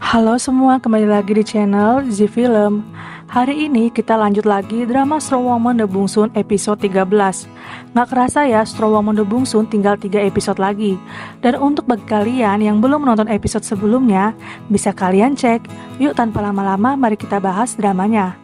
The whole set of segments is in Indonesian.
Halo semua, kembali lagi di channel Z Film. Hari ini kita lanjut lagi drama Strong Woman The Bungsun episode 13. Nggak kerasa ya, Strong Woman The Bungsun tinggal 3 episode lagi. Dan untuk bagi kalian yang belum menonton episode sebelumnya, bisa kalian cek. Yuk tanpa lama-lama, mari kita bahas dramanya.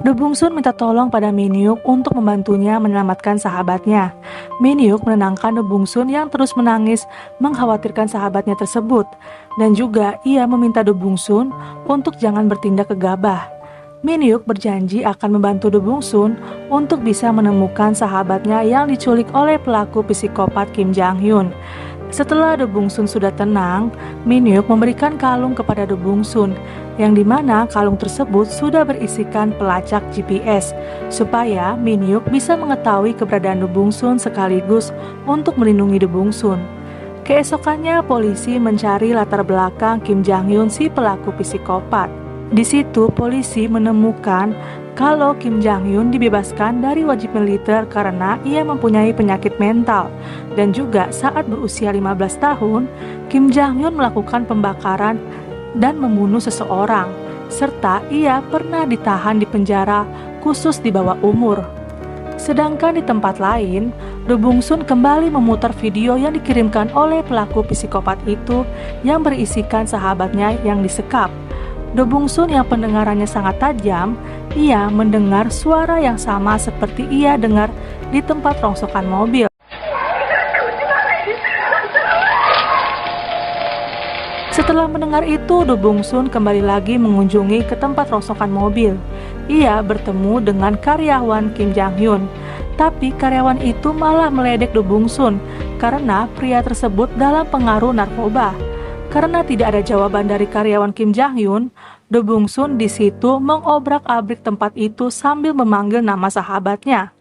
The Bungsun minta tolong pada Min-hyuk untuk membantunya menyelamatkan sahabatnya. Min-hyuk menenangkan The Bungsun yang terus menangis mengkhawatirkan sahabatnya tersebut. Dan juga ia meminta The Bungsun untuk jangan bertindak gegabah. Min-hyuk berjanji akan membantu The Bungsun untuk bisa menemukan sahabatnya yang diculik oleh pelaku psikopat Kim Jang-hyun. Setelah The Bungsun sudah tenang, Min-hyuk memberikan kalung kepada The Bungsun, yang dimana kalung tersebut sudah berisikan pelacak GPS, supaya Min-hyuk bisa mengetahui keberadaan The Bungsun sekaligus untuk melindungi The Bungsun. Keesokannya, polisi mencari latar belakang Kim Jang-hyun si pelaku psikopat. Di situ, polisi menemukan kalau Kim Jang-hyun dibebaskan dari wajib militer karena ia mempunyai penyakit mental. Dan juga saat berusia 15 tahun, Kim Jang-hyun melakukan pembakaran dan membunuh seseorang, serta ia pernah ditahan di penjara khusus di bawah umur. Sedangkan di tempat lain, The Bungsun kembali memutar video yang dikirimkan oleh pelaku psikopat itu yang berisikan sahabatnya yang disekap. The Bungsun yang pendengarannya sangat tajam, ia mendengar suara yang sama seperti ia dengar di tempat rongsokan mobil. Setelah mendengar itu, The Bungsun kembali lagi mengunjungi ke tempat rongsokan mobil. Ia bertemu dengan karyawan Kim Jang-hyun. Tapi karyawan itu malah meledek The Bungsun karena pria tersebut dalam pengaruh narkoba. Karena tidak ada jawaban dari karyawan Kim Jang-hyun, The Bungsun di situ mengobrak-abrik tempat itu sambil memanggil nama sahabatnya.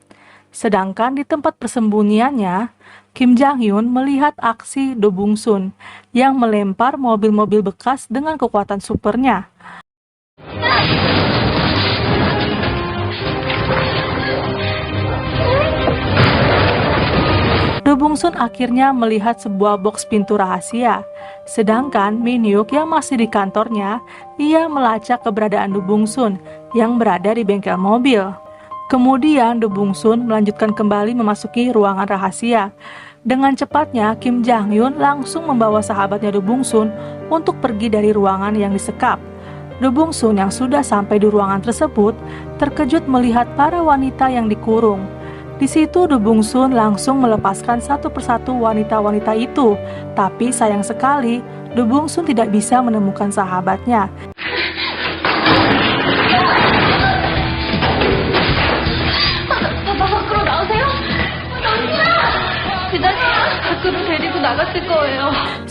Sedangkan di tempat persembunyiannya, Kim Jang-hyun melihat aksi The Bungsun yang melempar mobil-mobil bekas dengan kekuatan supernya. The Bungsun akhirnya melihat sebuah box pintu rahasia. Sedangkan Min-hyuk yang masih di kantornya, ia melacak keberadaan The Bungsun yang berada di bengkel mobil. Kemudian The Bungsun melanjutkan kembali memasuki ruangan rahasia. Dengan cepatnya, Kim Jang-hyun langsung membawa sahabatnya The Bungsun untuk pergi dari ruangan yang disekap. The Bungsun yang sudah sampai di ruangan tersebut terkejut melihat para wanita yang dikurung. Di situ The Bungsun langsung melepaskan satu persatu wanita-wanita itu, tapi sayang sekali The Bungsun tidak bisa menemukan sahabatnya.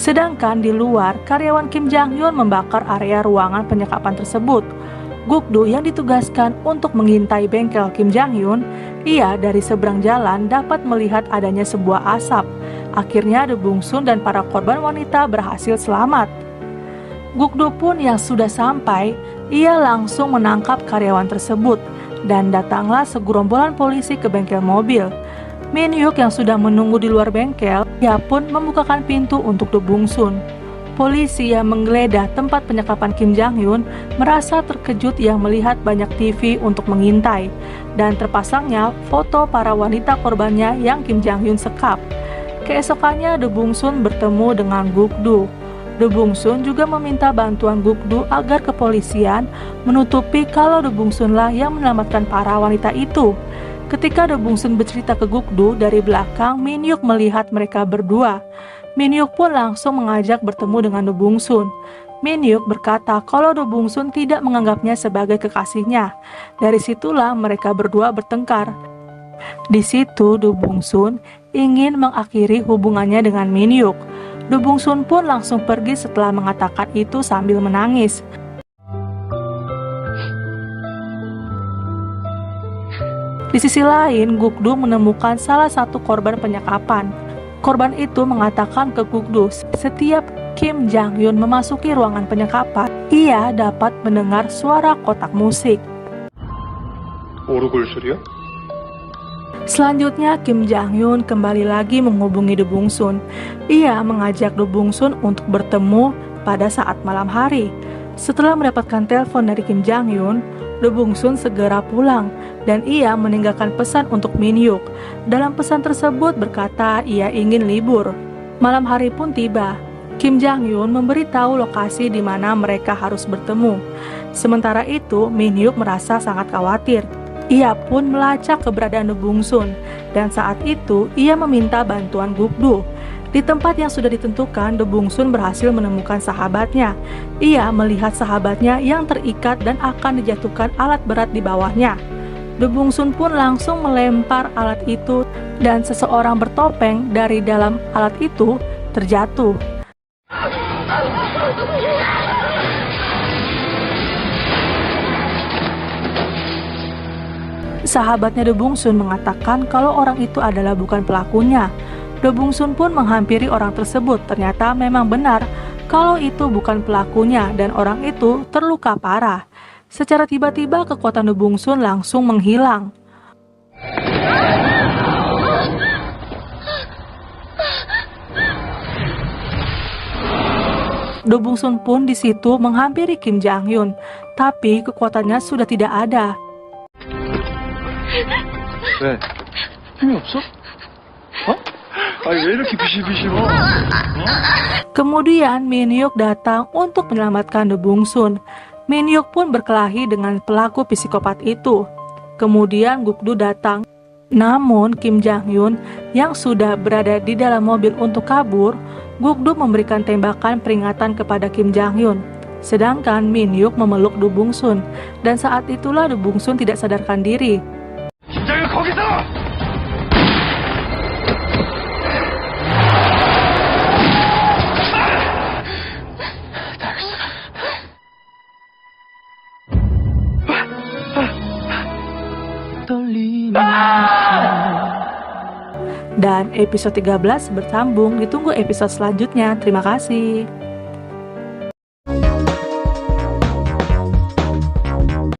Sedangkan di luar, karyawan Kim Jang-hyun membakar area ruangan penyekapan tersebut. Guk-do yang ditugaskan untuk mengintai bengkel Kim Jang-hyun, ia dari seberang jalan dapat melihat adanya sebuah asap. Akhirnya The Bungsun dan para korban wanita berhasil selamat. Guk-do pun yang sudah sampai, ia langsung menangkap karyawan tersebut, dan datanglah segerombolan polisi ke bengkel mobil. Min-hyuk yang sudah menunggu di luar bengkel, ia pun membukakan pintu untuk The Bungsun. Polisi yang menggeledah tempat penyekapan Kim Jang-hyun merasa terkejut yang melihat banyak TV untuk mengintai, dan terpasangnya foto para wanita korbannya yang Kim Jang-hyun sekap. Keesokannya The Bungsun bertemu dengan Guk-do. The Bungsun juga meminta bantuan Guk-do agar kepolisian menutupi kalau The Bungsunlah yang menyelamatkan para wanita itu. Ketika The Bungsun bercerita ke Guk-do dari belakang, Min-hyuk melihat mereka berdua. Min-hyuk pun langsung mengajak bertemu dengan The Bungsun. Min-hyuk berkata kalau The Bungsun tidak menganggapnya sebagai kekasihnya. Dari situlah mereka berdua bertengkar. Di situ The Bungsun ingin mengakhiri hubungannya dengan Min-hyuk. The Bungsun pun langsung pergi setelah mengatakan itu sambil menangis. Di sisi lain, Guk-do menemukan salah satu korban penyekapan. Korban itu mengatakan ke Guk-do, setiap Kim Jang-hyun memasuki ruangan penyekapan, ia dapat mendengar suara kotak musik. 오르골 소리야? Selanjutnya, Kim Jang-hyun kembali lagi menghubungi Do Bung-sun. Ia mengajak Do Bung-sun untuk bertemu pada saat malam hari. Setelah mendapatkan telepon dari Kim Jang-hyun, Do Bung-sun segera pulang dan ia meninggalkan pesan untuk Min-hyuk. Dalam pesan tersebut berkata ia ingin libur. Malam hari pun tiba. Kim Jang-hyun memberitahu lokasi di mana mereka harus bertemu. Sementara itu, Min-hyuk merasa sangat khawatir. Ia pun melacak keberadaan Do Bung-sun dan saat itu ia meminta bantuan Gukdu. Di tempat yang sudah ditentukan, Do Bung-sun berhasil menemukan sahabatnya. Ia melihat sahabatnya yang terikat dan akan dijatuhkan alat berat di bawahnya. Do Bung-sun pun langsung melempar alat itu dan seseorang bertopeng dari dalam alat itu terjatuh. Sahabatnya Do Bung-sun mengatakan kalau orang itu adalah bukan pelakunya. Do Bung-sun pun menghampiri orang tersebut. Ternyata memang benar kalau itu bukan pelakunya dan orang itu terluka parah. Secara tiba-tiba kekuatan Do Bung-sun langsung menghilang. Do Bung-sun pun di situ menghampiri Kim Jang-hyun, tapi kekuatannya sudah tidak ada. 왜? 힘이 없어? 아니 왜 이렇게 비실비실 와? Kemudian Min-hyuk datang untuk menyelamatkan Do Bung-sun. Min-hyuk pun berkelahi dengan pelaku psikopat itu. Kemudian Gukdu datang. Namun Kim Jang-hyun yang sudah berada di dalam mobil untuk kabur, Gukdu memberikan tembakan peringatan kepada Kim Jang-hyun. Sedangkan Min-hyuk memeluk Do Bung-sun dan saat itulah Do Bung-sun tidak sadarkan diri. 김장현 거기서! Dan episode 13 bersambung, ditunggu episode selanjutnya. Terima kasih.